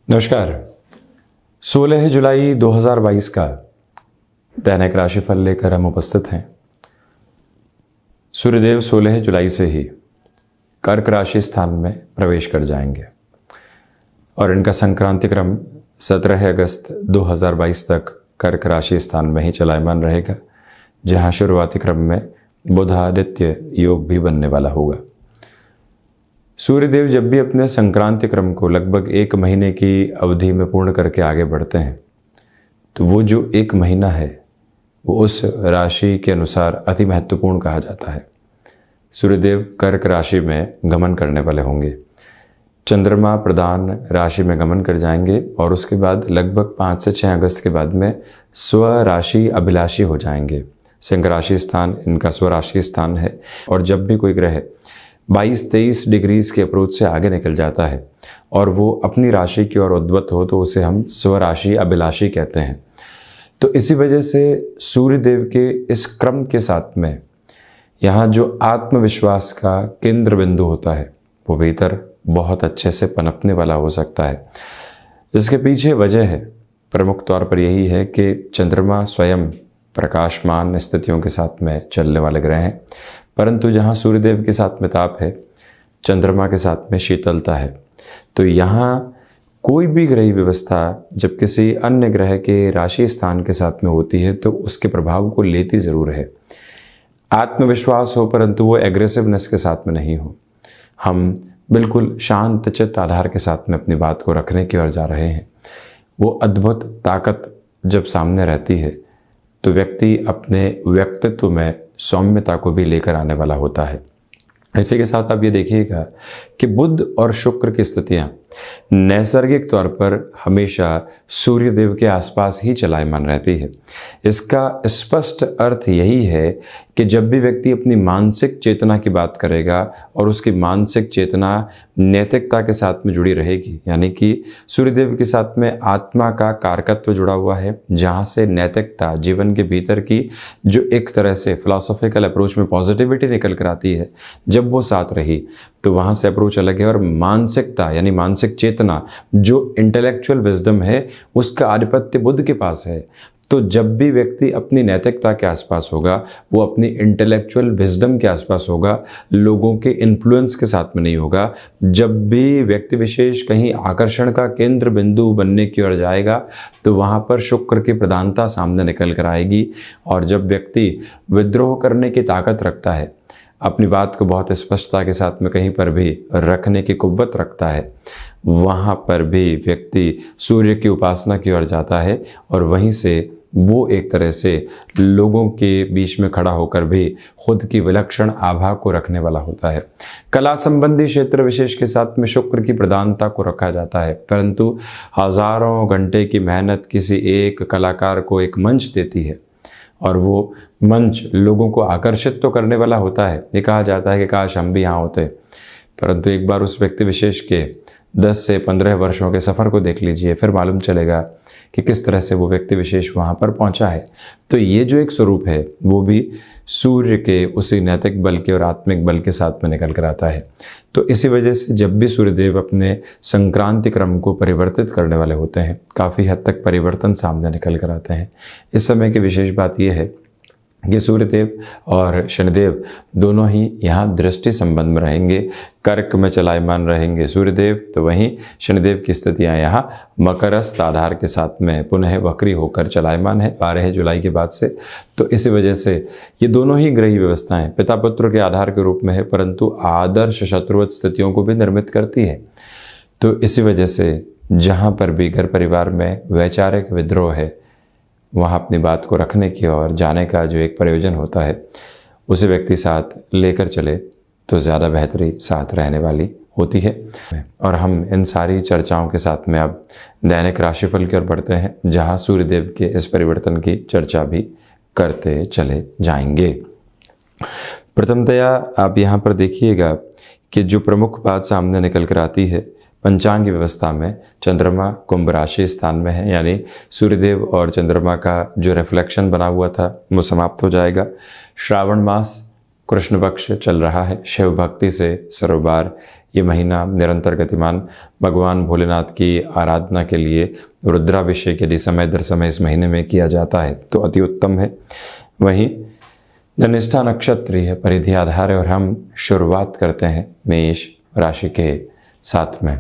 नमस्कार। 16 जुलाई 2022 का दैनिक राशिफल लेकर हम उपस्थित हैं। सूर्यदेव 16 जुलाई से ही कर्क राशि स्थान में प्रवेश कर जाएंगे और इनका संक्रांति क्रम 17 अगस्त 2022 तक कर्क राशि स्थान में ही चलायमान रहेगा, जहां शुरुआती क्रम में बुधादित्य योग भी बनने वाला होगा। सूर्यदेव जब भी अपने संक्रांति क्रम को लगभग 1 महीने की अवधि में पूर्ण करके आगे बढ़ते हैं, तो वो जो 1 महीना है वो उस राशि के अनुसार अति महत्वपूर्ण कहा जाता है। सूर्यदेव कर्क राशि में गमन करने वाले होंगे, चंद्रमा प्रधान राशि में गमन कर जाएंगे और उसके बाद लगभग 5 से 6 अगस्त के बाद में स्वराशि अभिलाषी हो जाएंगे। सिंह राशि स्थान इनका स्वराशि स्थान है और जब भी कोई ग्रह 22-23 डिग्रीज के अप्रोच से आगे निकल जाता है और वो अपनी राशि की ओर उद्वत हो तो उसे हम स्वराशि अभिलाषी कहते हैं। तो इसी वजह से सूर्यदेव के इस क्रम के साथ में यहाँ जो आत्मविश्वास का केंद्र बिंदु होता है वो भीतर बहुत अच्छे से पनपने वाला हो सकता है। इसके पीछे वजह है, प्रमुख तौर पर यही है कि चंद्रमा स्वयं प्रकाशमान स्थितियों के साथ में चलने वाले ग्रह हैं, परंतु जहाँ सूर्यदेव के साथ में ताप है, चंद्रमा के साथ में शीतलता है, तो यहाँ कोई भी ग्रही व्यवस्था जब किसी अन्य ग्रह के राशि स्थान के साथ में होती है तो उसके प्रभाव को लेती ज़रूर है। आत्मविश्वास हो परंतु वो एग्रेसिवनेस के साथ में नहीं हो। हम बिल्कुल शांत चित्त आधार के साथ में अपनी बात को रखने की ओर जा रहे हैं। वो अद्भुत ताकत जब सामने रहती है तो व्यक्ति अपने व्यक्तित्व में सौम्यता को भी लेकर आने वाला होता है। इसी के साथ आप ये देखिएगा कि बुध और शुक्र की स्थितियां नैसर्गिक तौर पर हमेशा सूर्यदेव के आसपास ही चलायमान रहती है। इसका स्पष्ट अर्थ यही है कि जब भी व्यक्ति अपनी मानसिक चेतना की बात करेगा और उसकी मानसिक चेतना नैतिकता के साथ में जुड़ी रहेगी, यानी कि सूर्यदेव के साथ में आत्मा का कारकत्व जुड़ा हुआ है, जहाँ से नैतिकता जीवन के भीतर की जो एक तरह से फिलॉसॉफिकल अप्रोच में पॉजिटिविटी निकल कर आती है, जब वो साथ रही तो वहाँ से अप्रोच अलग है। और मानसिकता यानी मानसिक चेतना जो इंटेलेक्चुअल विजडम है उसका आधिपत्य बुध के पास है। तो जब भी व्यक्ति अपनी नैतिकता के आसपास होगा वो अपनी इंटेलेक्चुअल विजडम के आसपास होगा, लोगों के इन्फ्लुएंस के साथ में नहीं होगा। जब भी व्यक्ति विशेष कहीं आकर्षण का केंद्र बिंदु बनने की ओर जाएगा तो वहाँ पर शुक्र की प्रधानता सामने निकल कर आएगी। और जब व्यक्ति विद्रोह करने की ताकत रखता है, अपनी बात को बहुत स्पष्टता के साथ में कहीं पर भी रखने की कुव्वत रखता है, वहाँ पर भी व्यक्ति सूर्य की उपासना की ओर जाता है और वहीं से वो एक तरह से लोगों के बीच में खड़ा होकर भी खुद की विलक्षण आभा को रखने वाला होता है। कला संबंधी क्षेत्र विशेष के साथ में शुक्र की प्रधानता को रखा जाता है, परंतु हजारों घंटे की मेहनत किसी एक कलाकार को एक मंच देती है और वो मंच लोगों को आकर्षित तो करने वाला होता है। ये कहा जाता है कि काश हम भी यहाँ होते, परंतु एक बार उस व्यक्ति विशेष के 10 से 15 वर्षों के सफ़र को देख लीजिए, फिर मालूम चलेगा कि किस तरह से वो व्यक्ति विशेष वहाँ पर पहुँचा है। तो ये जो एक स्वरूप है वो भी सूर्य के उसी नैतिक बल के और आत्मिक बल के साथ में निकल कर आता है। तो इसी वजह से जब भी सूर्यदेव अपने संक्रांति क्रम को परिवर्तित करने वाले होते हैं, काफ़ी हद तक परिवर्तन सामने निकल कर आते हैं। इस समय की विशेष बात यह है कि सूर्यदेव और शनिदेव दोनों ही यहाँ दृष्टि संबंध में रहेंगे। कर्क में चलायमान रहेंगे सूर्यदेव, तो वहीं शनिदेव की स्थितियाँ यहाँ मकरस्थ आधार के साथ में पुनः वक्री होकर चलायमान है 12 जुलाई के बाद से। तो इसी वजह से ये दोनों ही ग्रही व्यवस्थाएं पिता पुत्र के आधार के रूप में है, परंतु आदर्श शत्रुवत स्थितियों को भी निर्मित करती है। तो इसी वजह से जहाँ पर भी घर परिवार में वैचारिक विद्रोह है, वहाँ अपनी बात को रखने की और जाने का जो एक प्रयोजन होता है उसे व्यक्ति साथ लेकर चले तो ज़्यादा बेहतरी साथ रहने वाली होती है। और हम इन सारी चर्चाओं के साथ में अब दैनिक राशिफल की ओर बढ़ते हैं, जहाँ सूर्यदेव के इस परिवर्तन की चर्चा भी करते चले जाएंगे। प्रथमतया आप यहाँ पर देखिएगा कि जो प्रमुख बात सामने निकल कर आती है, पंचांग व्यवस्था में चंद्रमा कुंभ राशि स्थान में है, यानी सूर्यदेव और चंद्रमा का जो रिफ्लेक्शन बना हुआ था वो समाप्त हो जाएगा। श्रावण मास कृष्ण पक्ष चल रहा है। शिव भक्ति से सरोबार ये महीना निरंतर गतिमान। भगवान भोलेनाथ की आराधना के लिए रुद्राभिषेक यदि समय दर समय इस महीने में किया जाता है तो अति उत्तम है। वहीं धनिष्ठा नक्षत्र है परिधि आधार है और हम शुरुआत करते हैं मेष राशि के साथ में।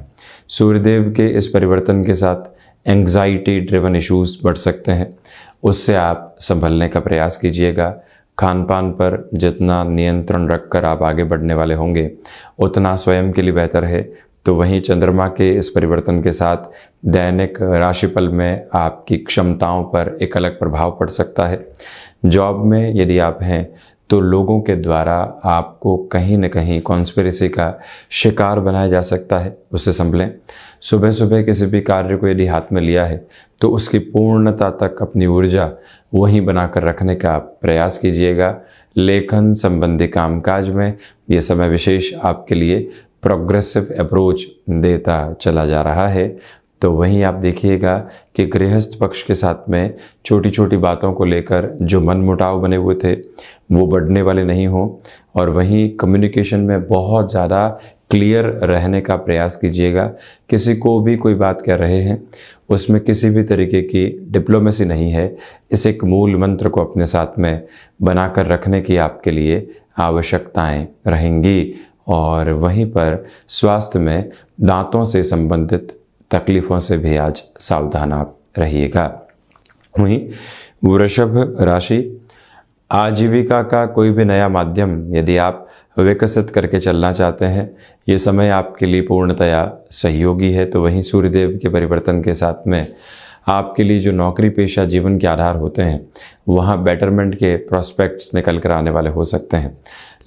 सूर्यदेव के इस परिवर्तन के साथ एंग्जाइटी ड्रिवन इश्यूज बढ़ सकते हैं, उससे आप संभलने का प्रयास कीजिएगा। खान पान पर जितना नियंत्रण रखकर आप आगे बढ़ने वाले होंगे उतना स्वयं के लिए बेहतर है। तो वहीं चंद्रमा के इस परिवर्तन के साथ दैनिक राशिफल में आपकी क्षमताओं पर एक अलग प्रभाव पड़ सकता है। जॉब में यदि आप हैं तो लोगों के द्वारा आपको कहीं न कहीं कॉन्स्पिरेसी का शिकार बनाया जा सकता है, उससे संभलें। सुबह सुबह किसी भी कार्य को यदि हाथ में लिया है तो उसकी पूर्णता तक अपनी ऊर्जा वहीं बनाकर रखने का प्रयास कीजिएगा। लेखन संबंधी कामकाज में ये समय विशेष आपके लिए प्रोग्रेसिव अप्रोच देता चला जा रहा है। तो वहीं आप देखिएगा कि गृहस्थ पक्ष के साथ में छोटी छोटी बातों को लेकर जो मनमुटाव बने हुए थे वो बढ़ने वाले नहीं हो। और वहीं कम्युनिकेशन में बहुत ज़्यादा क्लियर रहने का प्रयास कीजिएगा। किसी को भी कोई बात कह रहे हैं उसमें किसी भी तरीके की डिप्लोमेसी नहीं है। इस एक मूल मंत्र को अपने साथ में बनाकर रखने की आपके लिए आवश्यकताएं रहेंगी। और वहीं पर स्वास्थ्य में दांतों से संबंधित तकलीफ़ों से भी आज सावधान आप रहिएगा। वहीं वृषभ राशि, आजीविका का कोई भी नया माध्यम यदि आप विकसित करके चलना चाहते हैं ये समय आपके लिए पूर्णतया सहयोगी है। तो वहीं सूर्यदेव के परिवर्तन के साथ में आपके लिए जो नौकरी पेशा जीवन के आधार होते हैं वहाँ बेटरमेंट के प्रॉस्पेक्ट्स निकल कर आने वाले हो सकते हैं।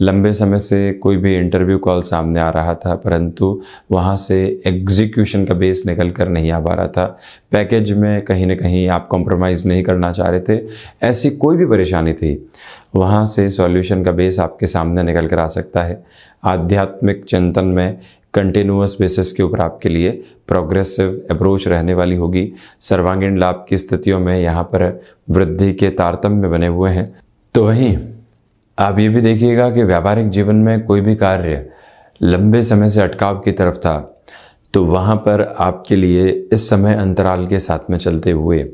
लंबे समय से कोई भी इंटरव्यू कॉल सामने आ रहा था परंतु वहाँ से एग्जीक्यूशन का बेस निकल कर नहीं आ पा रहा था। पैकेज में कहीं ना कहीं आप कॉम्प्रोमाइज़ नहीं करना चाह रहे थे, ऐसी कोई भी परेशानी थी वहाँ से सॉल्यूशन का बेस आपके सामने निकल कर आ सकता है। आध्यात्मिक चिंतन में कंटिन्यूअस बेसिस के ऊपर आपके लिए प्रोग्रेसिव अप्रोच रहने वाली होगी। सर्वांगीण लाभ की स्थितियों में यहाँ पर वृद्धि के तारतम्य बने हुए हैं। तो वहीं आप ये भी देखिएगा कि व्यापारिक जीवन में कोई भी कार्य लंबे समय से अटकाव की तरफ था तो वहाँ पर आपके लिए इस समय अंतराल के साथ में चलते हुए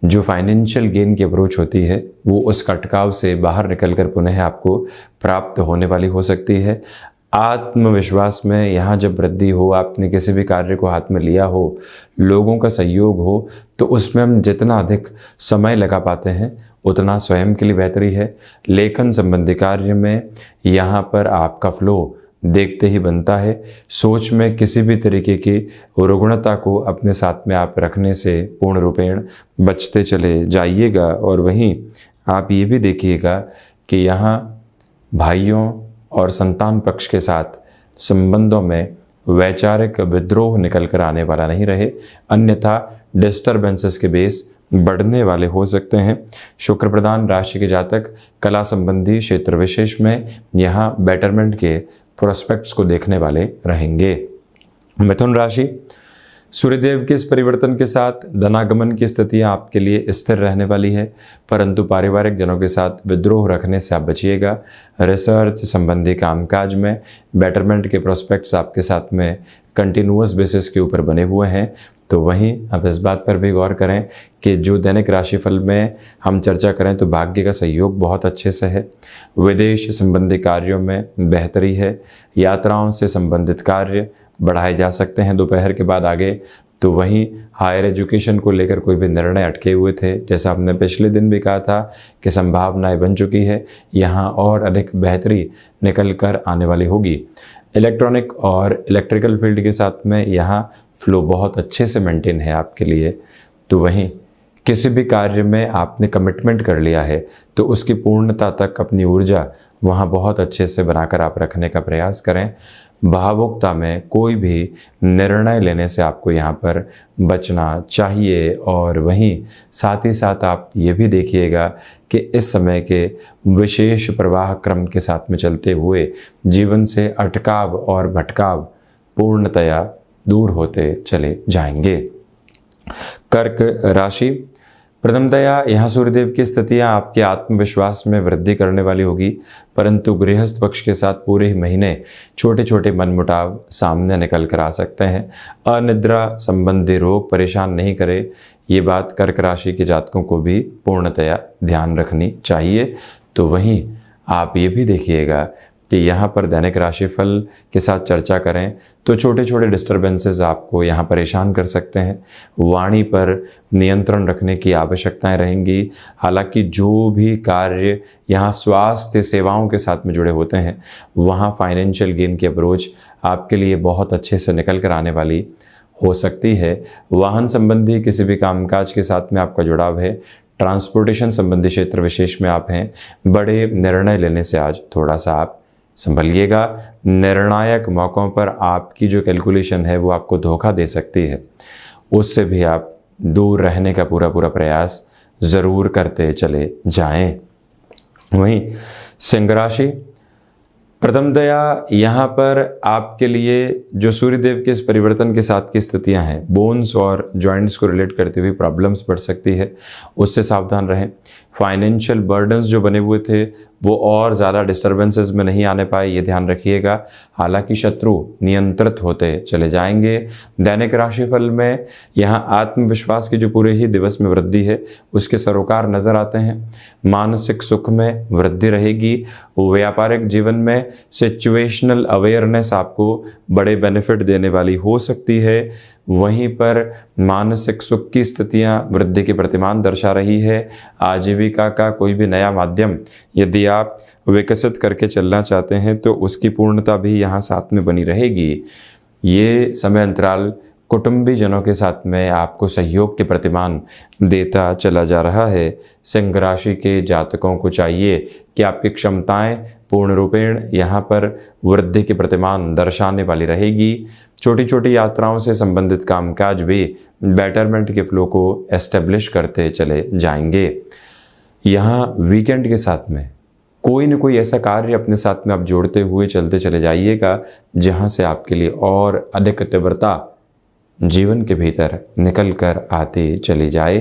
जो फाइनेंशियल गेन की अप्रोच होती है वो उस अटकाव से बाहर निकलकर पुनः आपको प्राप्त होने वाली हो सकती है। आत्मविश्वास में यहाँ जब वृद्धि हो, आपने किसी भी कार्य को हाथ में लिया हो, लोगों का सहयोग हो तो उसमें हम जितना अधिक समय लगा पाते हैं उतना स्वयं के लिए बेहतरी है। लेखन संबंधी कार्य में यहाँ पर आपका फ्लो देखते ही बनता है। सोच में किसी भी तरीके की रुग्णता को अपने साथ में आप रखने से पूर्ण रूपेण बचते चले जाइएगा। और वहीं आप ये भी देखिएगा कि यहाँ भाइयों और संतान पक्ष के साथ संबंधों में वैचारिक विद्रोह निकल कर आने वाला नहीं रहे, अन्यथा डिस्टर्बेंसेस के बेस बढ़ने वाले हो सकते हैं। शुक्र प्रधान राशि के जातक कला संबंधी क्षेत्र विशेष में यहाँ बेटरमेंट के प्रोस्पेक्ट्स को देखने वाले रहेंगे। मिथुन राशि, सूर्यदेव के इस परिवर्तन के साथ धनागमन की स्थितियां आपके लिए स्थिर रहने वाली है परंतु पारिवारिक जनों के साथ विद्रोह रखने से आप बचिएगा। रिसर्च संबंधी कामकाज में बेटरमेंट के प्रोस्पेक्ट्स आपके साथ में कंटिन्यूअस बेसिस के ऊपर बने हुए हैं। तो वहीं आप इस बात पर भी गौर करें कि जो दैनिक राशिफल में हम चर्चा करें तो भाग्य का सहयोग बहुत अच्छे से है। विदेश संबंधी कार्यों में बेहतरी है। यात्राओं से संबंधित कार्य बढ़ाए जा सकते हैं दोपहर के बाद आगे। तो वहीं हायर एजुकेशन को लेकर कोई भी निर्णय अटके हुए थे, जैसा हमने पिछले दिन भी कहा था कि संभावनाएं बन चुकी है, यहाँ और अधिक बेहतरी निकल कर आने वाली होगी। इलेक्ट्रॉनिक और इलेक्ट्रिकल फील्ड के साथ में यहाँ फ्लो बहुत अच्छे से मेंटेन है आपके लिए। तो वहीं किसी भी कार्य में आपने कमिटमेंट कर लिया है तो उसकी पूर्णता तक अपनी ऊर्जा वहाँ बहुत अच्छे से बनाकर आप रखने का प्रयास करें। भावुकता में कोई भी निर्णय लेने से आपको यहाँ पर बचना चाहिए। और वहीं साथ ही साथ आप ये भी देखिएगा कि इस समय के विशेष प्रवाह क्रम के साथ में चलते हुए जीवन से अटकाव और भटकाव पूर्णतया दूर होते चले जाएंगे। कर्क राशि, प्रथमतया यहाँ सूर्यदेव की स्थितियाँ आपके आत्मविश्वास में वृद्धि करने वाली होगी, परंतु गृहस्थ पक्ष के साथ पूरे ही महीने छोटे छोटे मनमुटाव सामने निकल कर आ सकते हैं। अनिद्रा संबंधी रोग परेशान नहीं करे, ये बात कर्क राशि के जातकों को भी पूर्णतया ध्यान रखनी चाहिए। तो वहीं आप ये भी देखिएगा कि यहाँ पर दैनिक राशिफल के साथ चर्चा करें तो छोटे छोटे डिस्टर्बेंसेस आपको यहाँ परेशान कर सकते हैं। वाणी पर नियंत्रण रखने की आवश्यकताएं रहेंगी। हालांकि जो भी कार्य यहाँ स्वास्थ्य सेवाओं के साथ में जुड़े होते हैं, वहाँ फाइनेंशियल गेन की अप्रोच आपके लिए बहुत अच्छे से निकल कर आने वाली हो सकती है। वाहन संबंधी किसी भी कामकाज के साथ में आपका जुड़ाव है। ट्रांसपोर्टेशन संबंधी क्षेत्र विशेष में आप हैं। बड़े निर्णय लेने से आज थोड़ा सा आप संभलिएगा। निर्णायक मौक़ों पर आपकी जो कैलकुलेशन है वो आपको धोखा दे सकती है, उससे भी आप दूर रहने का पूरा पूरा प्रयास ज़रूर करते चले जाएं। वहीं सिंह राशि, प्रथमतया यहाँ पर आपके लिए जो सूर्यदेव के इस परिवर्तन के साथ की स्थितियाँ हैं, बोन्स और जॉइंट्स को रिलेट करती हुई प्रॉब्लम्स बढ़ सकती है, उससे सावधान रहें। फाइनेंशियल बर्डन्स जो बने हुए थे वो और ज़्यादा डिस्टर्बेंसेस में नहीं आने पाए, ये ध्यान रखिएगा। हालांकि शत्रु नियंत्रित होते चले जाएंगे। दैनिक राशिफल में यहाँ आत्मविश्वास की जो पूरे ही दिवस में वृद्धि है उसके सरोकार नजर आते हैं। मानसिक सुख में वृद्धि रहेगी। व्यापारिक जीवन में सिचुएशनल अवेयरनेस आपको बड़े बेनिफिट देने वाली हो सकती है। वहीं पर मानसिक सुख की स्थितियां वृद्धि के प्रतिमान दर्शा रही है। आजीविका का कोई भी नया माध्यम यदि आप विकसित करके चलना चाहते हैं तो उसकी पूर्णता भी यहाँ साथ में बनी रहेगी। ये समय अंतराल कुटुंबी जनों के साथ में आपको सहयोग के प्रतिमान देता चला जा रहा है। सिंह राशि के जातकों को चाहिए कि आपकी क्षमताएं पूर्ण रूपेण यहाँ पर वृद्धि के प्रतिमान दर्शाने वाली रहेगी। छोटी छोटी यात्राओं से संबंधित कामकाज भी बेटरमेंट के फ्लो को एस्टेब्लिश करते चले जाएंगे। यहाँ वीकेंड के साथ में कोई न कोई ऐसा कार्य अपने साथ में आप जोड़ते हुए चलते चले जाइएगा जहाँ से आपके लिए और अधिक तीव्रता जीवन के भीतर निकल कर आती चली जाए।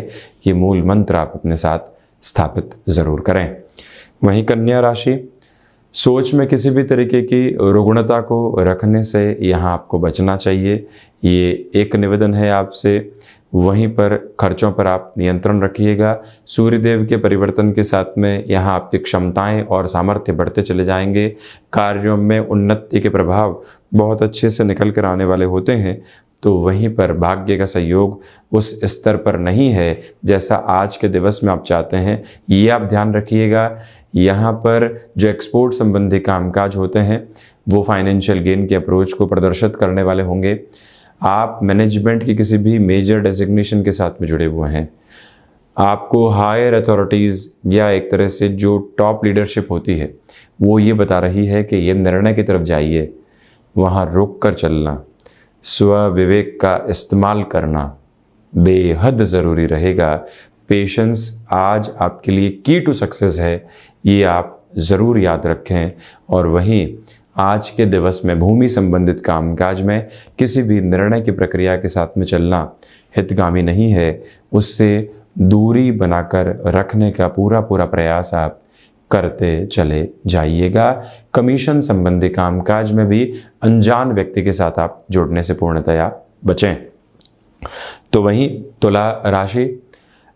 ये मूल मंत्र आप अपने साथ स्थापित ज़रूर करें। वहीं कन्या राशि, सोच में किसी भी तरीके की रुग्णता को रखने से यहाँ आपको बचना चाहिए, ये एक निवेदन है आपसे। वहीं पर खर्चों पर आप नियंत्रण रखिएगा। सूर्यदेव के परिवर्तन के साथ में यहाँ आपकी क्षमताएं और सामर्थ्य बढ़ते चले जाएंगे। कार्यों में उन्नति के प्रभाव बहुत अच्छे से निकल कर आने वाले होते हैं। तो वहीं पर भाग्य का सहयोग उस स्तर पर नहीं है जैसा आज के दिवस में आप चाहते हैं, ये आप ध्यान रखिएगा। यहाँ पर जो एक्सपोर्ट संबंधी कामकाज होते हैं वो फाइनेंशियल गेन के अप्रोच को प्रदर्शित करने वाले होंगे। आप मैनेजमेंट की किसी भी मेजर डेजिग्नेशन के साथ में जुड़े हुए हैं, आपको हायर अथॉरिटीज़ या एक तरह से जो टॉप लीडरशिप होती है वो ये बता रही है कि ये निर्णय की तरफ जाइए, वहाँ रुक कर चलना, स्व विवेक का इस्तेमाल करना बेहद ज़रूरी रहेगा। पेशेंस आज आपके लिए की टू सक्सेस है, ये आप ज़रूर याद रखें। और वहीं आज के दिवस में भूमि संबंधित कामकाज में किसी भी निर्णय की प्रक्रिया के साथ में चलना हितगामी नहीं है, उससे दूरी बनाकर रखने का पूरा पूरा प्रयास आप करते चले जाइएगा। कमीशन संबंधी कामकाज में भी अनजान व्यक्ति के साथ आप जुड़ने से पूर्णतया बचें। तो वहीं तुला राशि,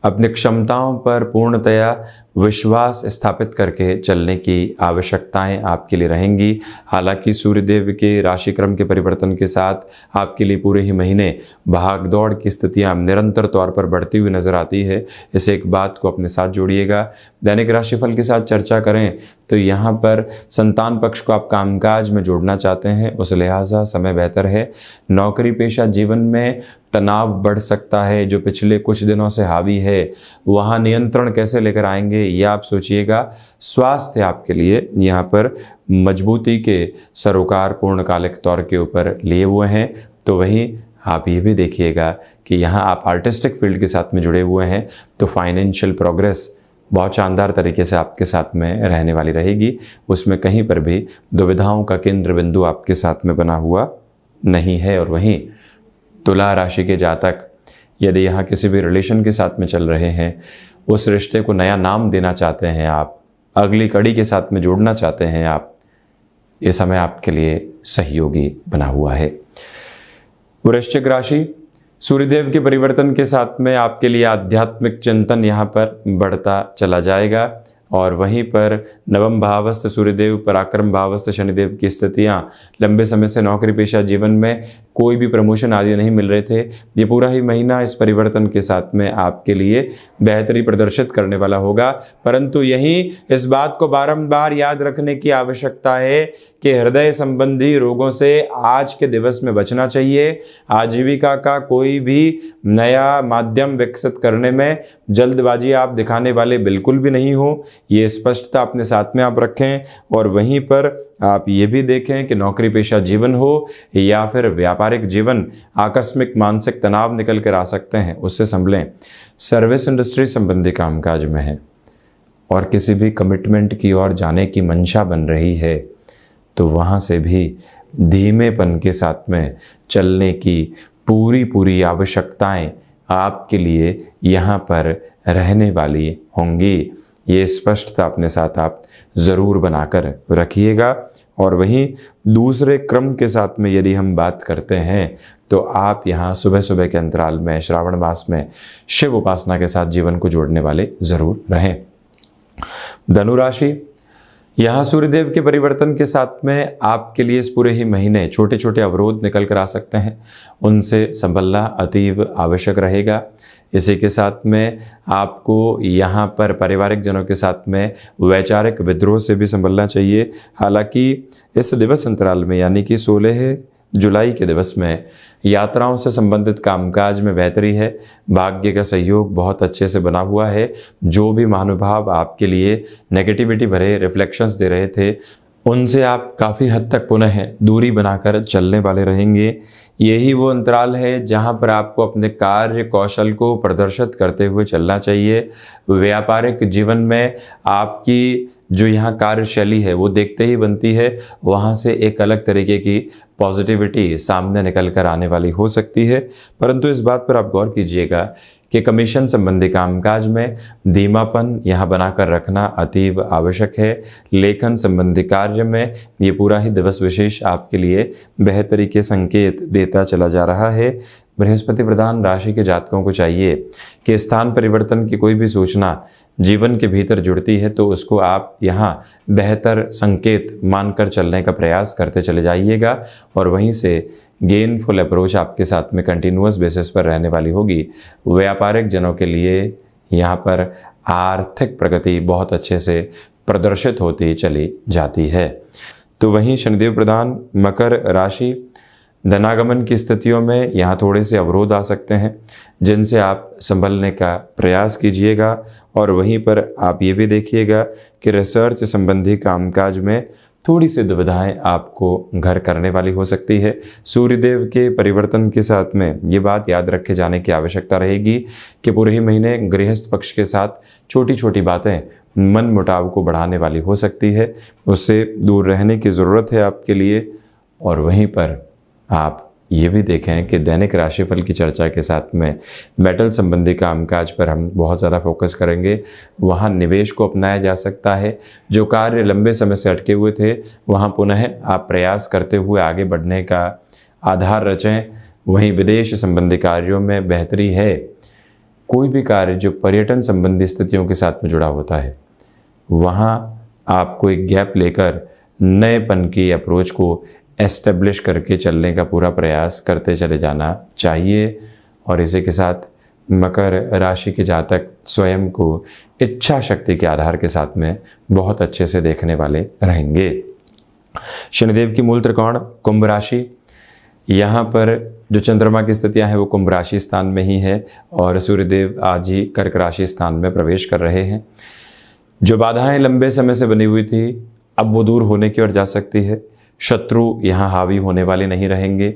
अपनी क्षमताओं पर पूर्णतया विश्वास स्थापित करके चलने की आवश्यकताएं आपके लिए रहेंगी। हालांकि सूर्यदेव के राशिक्रम के परिवर्तन के साथ आपके लिए पूरे ही महीने भागदौड़ की स्थितियां निरंतर तौर पर बढ़ती हुई नजर आती है। इस एक बात को अपने साथ जोड़िएगा। दैनिक राशिफल के साथ चर्चा करें तो यहाँ पर संतान पक्ष को आप कामकाज में जोड़ना चाहते हैं, उस लिहाजा समय बेहतर है। नौकरी पेशा जीवन में तनाव बढ़ सकता है जो पिछले कुछ दिनों से हावी है, वहाँ नियंत्रण कैसे लेकर आएंगे ये आप सोचिएगा। स्वास्थ्य आपके लिए यहाँ पर मजबूती के सरोकार पूर्णकालिक तौर के ऊपर लिए हुए हैं। तो वहीं आप ये भी देखिएगा कि यहाँ आप आर्टिस्टिक फील्ड के साथ में जुड़े हुए हैं तो फाइनेंशियल प्रोग्रेस बहुत शानदार तरीके से आपके साथ में रहने वाली रहेगी। उसमें कहीं पर भी दुविधाओं का केंद्र बिंदु आपके साथ में बना हुआ नहीं है। और वहीं तुला राशि के जातक, यदि यहाँ किसी भी रिलेशन के साथ में चल रहे हैं, उस रिश्ते को नया नाम देना चाहते हैं आप, अगली कड़ी के साथ में जोड़ना चाहते हैं आप, ये समय आपके लिए सहयोगी बना हुआ है। वृश्चिक राशि, सूर्यदेव के परिवर्तन के साथ में आपके लिए आध्यात्मिक चिंतन यहाँ पर बढ़ता चला जाएगा और वहीं पर नवम भावस्थ सूर्यदेव, पराक्रम भावस्थ शनिदेव की स्थितियाँ, लंबे समय से नौकरी पेशा जीवन में कोई भी प्रमोशन आदि नहीं मिल रहे थे, ये पूरा ही महीना इस परिवर्तन के साथ में आपके लिए बेहतरी प्रदर्शित करने वाला होगा। परंतु यहीं इस बात को बारंबार याद रखने की आवश्यकता है कि हृदय संबंधी रोगों से आज के दिवस में बचना चाहिए। आजीविका का कोई भी नया माध्यम विकसित करने में जल्दबाजी आप दिखाने वाले बिल्कुल भी नहीं हो, ये स्पष्टता अपने साथ में आप रखें। और वहीं पर आप ये भी देखें कि नौकरी पेशा जीवन हो या फिर व्यापारिक जीवन, आकस्मिक मानसिक तनाव निकल कर आ सकते हैं, उससे संभलें। सर्विस इंडस्ट्री संबंधी कामकाज में है और किसी भी कमिटमेंट की ओर जाने की मंशा बन रही है, तो वहाँ से भी धीमेपन के साथ में चलने की पूरी आवश्यकताएं आपके लिए यहाँ पर रहने वाली होंगी। ये स्पष्टता अपने साथ आप ज़रूर बनाकर रखिएगा। और वहीं दूसरे क्रम के साथ में यदि हम बात करते हैं तो आप यहाँ सुबह सुबह के अंतराल में श्रावण मास में शिव उपासना के साथ जीवन को जोड़ने वाले ज़रूर रहें। धनु राशि, यहाँ सूर्यदेव के परिवर्तन के साथ में आपके लिए इस पूरे ही महीने छोटे छोटे अवरोध निकल कर आ सकते हैं, उनसे संभलना अतीव आवश्यक रहेगा। इसी के साथ में आपको यहाँ पर पारिवारिक जनों के साथ में वैचारिक विद्रोह से भी संभलना चाहिए। हालांकि इस दिवस अंतराल में यानी कि 16 जुलाई के दिवस में यात्राओं से संबंधित कामकाज में बेहतरी है। भाग्य का सहयोग बहुत अच्छे से बना हुआ है। जो भी महानुभाव आपके लिए नेगेटिविटी भरे रिफ्लेक्शंस दे रहे थे, उनसे आप काफ़ी हद तक पुनः दूरी बनाकर चलने वाले रहेंगे। यही वो अंतराल है जहां पर आपको अपने कार्य कौशल को प्रदर्शित करते हुए चलना चाहिए। व्यापारिक जीवन में आपकी जो यहाँ कार्यशैली है वो देखते ही बनती है, वहाँ से एक अलग तरीके की पॉजिटिविटी सामने निकल कर आने वाली हो सकती है। परंतु इस बात पर आप गौर कीजिएगा कि कमीशन संबंधी कामकाज में धीमापन यहाँ बनाकर रखना अतीव आवश्यक है। लेखन संबंधी कार्य में ये पूरा ही दिवस विशेष आपके लिए बेहतरी के संकेत देता चला जा रहा है। बृहस्पति प्रधान राशि के जातकों को चाहिए कि स्थान परिवर्तन की कोई भी सूचना जीवन के भीतर जुड़ती है तो उसको आप यहाँ बेहतर संकेत मानकर चलने का प्रयास करते चले जाइएगा। और वहीं से गेनफुल अप्रोच आपके साथ में कंटिन्यूअस बेसिस पर रहने वाली होगी। व्यापारिक जनों के लिए यहाँ पर आर्थिक प्रगति बहुत अच्छे से प्रदर्शित होती चली जाती है। तो वहीं शनिदेव प्रधान मकर राशि, धनागमन की स्थितियों में यहाँ थोड़े से अवरोध आ सकते हैं, जिनसे आप संभलने का प्रयास कीजिएगा। और वहीं पर आप ये भी देखिएगा कि रिसर्च संबंधी कामकाज में थोड़ी सी दुविधाएं आपको घर करने वाली हो सकती है। सूर्यदेव के परिवर्तन के साथ में ये बात याद रखे जाने की आवश्यकता रहेगी कि पूरे ही महीने गृहस्थ पक्ष के साथ छोटी छोटी बातें मन मुटाव को बढ़ाने वाली हो सकती है, उससे दूर रहने की ज़रूरत है आपके लिए। और वहीं पर आप ये भी देखें कि दैनिक राशिफल की चर्चा के साथ में मेटल संबंधी कामकाज पर हम बहुत ज़्यादा फोकस करेंगे। वहाँ निवेश को अपनाया जा सकता है। जो कार्य लंबे समय से अटके हुए थे वहाँ पुनः आप प्रयास करते हुए आगे बढ़ने का आधार रचें। वहीं विदेश संबंधी कार्यों में बेहतरी है। कोई भी कार्य जो पर्यटन संबंधी स्थितियों के साथ में जुड़ा होता है, वहाँ आपको एक गैप लेकर नएपन की अप्रोच को एस्टेब्लिश करके चलने का पूरा प्रयास करते चले जाना चाहिए। और इसी के साथ मकर राशि के जातक स्वयं को इच्छा शक्ति के आधार के साथ में बहुत अच्छे से देखने वाले रहेंगे। शनिदेव की मूल त्रिकोण कुंभ राशि, यहाँ पर जो चंद्रमा की स्थितियाँ हैं वो कुंभ राशि स्थान में ही है और सूर्यदेव आज ही कर्क राशि स्थान में प्रवेश कर रहे हैं। जो बाधाएं लंबे समय से बनी हुई थी अब वो दूर होने की ओर जा सकती है। शत्रु यहाँ हावी होने वाले नहीं रहेंगे।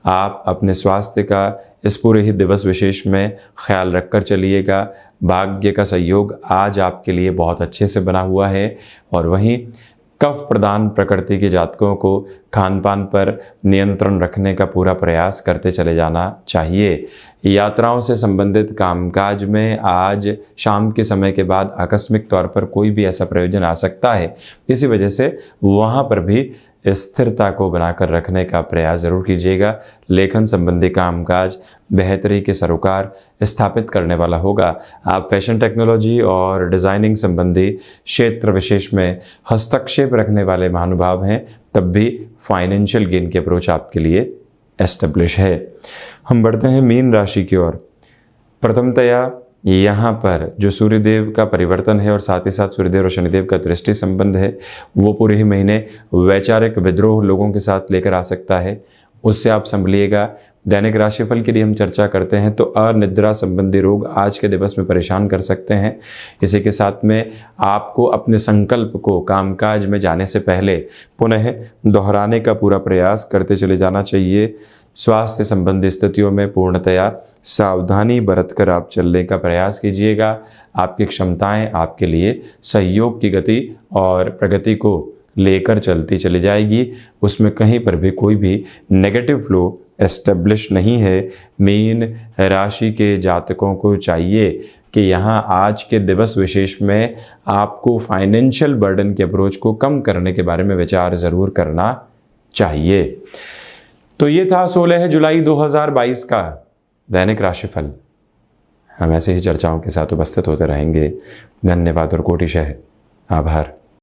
आप अपने स्वास्थ्य का इस पूरे ही दिवस विशेष में ख्याल रखकर चलिएगा। भाग्य का सहयोग आज आपके लिए बहुत अच्छे से बना हुआ है। और वहीं कफ प्रधान प्रकृति के जातकों को खान पान पर नियंत्रण रखने का पूरा प्रयास करते चले जाना चाहिए। यात्राओं से संबंधित कामकाज में आज शाम के समय के बाद आकस्मिक तौर पर कोई भी ऐसा प्रयोजन आ सकता है, इसी वजह से वहाँ पर भी स्थिरता को बनाकर रखने का प्रयास जरूर कीजिएगा। लेखन संबंधी कामकाज बेहतरी के सरोकार स्थापित करने वाला होगा। आप फैशन टेक्नोलॉजी और डिज़ाइनिंग संबंधी क्षेत्र विशेष में हस्तक्षेप रखने वाले महानुभाव हैं, तब भी फाइनेंशियल गेन की अप्रोच आपके लिए एस्टेब्लिश है। हम बढ़ते हैं मीन राशि की ओर। प्रथमतया यहाँ पर जो सूर्यदेव का परिवर्तन है और साथ ही साथ सूर्यदेव और शनिदेव का दृष्टि संबंध है, वो पूरे ही महीने वैचारिक विद्रोह लोगों के साथ लेकर आ सकता है, उससे आप संभलिएगा। दैनिक राशिफल के लिए हम चर्चा करते हैं तो अनिद्रा संबंधी रोग आज के दिवस में परेशान कर सकते हैं। इसी के साथ में आपको अपने संकल्प को कामकाज में जाने से पहले पुनः दोहराने का पूरा प्रयास करते चले जाना चाहिए। स्वास्थ्य संबंधी स्थितियों में पूर्णतया सावधानी बरतकर आप चलने का प्रयास कीजिएगा। आपकी क्षमताएं आपके लिए सहयोग की गति और प्रगति को लेकर चलती चली जाएगी, उसमें कहीं पर भी कोई भी नेगेटिव फ्लो एस्टेब्लिश नहीं है। मीन राशि के जातकों को चाहिए कि यहाँ आज के दिवस विशेष में आपको फाइनेंशियल बर्डन के अप्रोच को कम करने के बारे में विचार ज़रूर करना चाहिए। तो ये था 16 जुलाई 2022 का दैनिक राशिफल। हम ऐसे ही चर्चाओं के साथ उपस्थित होते रहेंगे। धन्यवाद और कोटिशः आभार।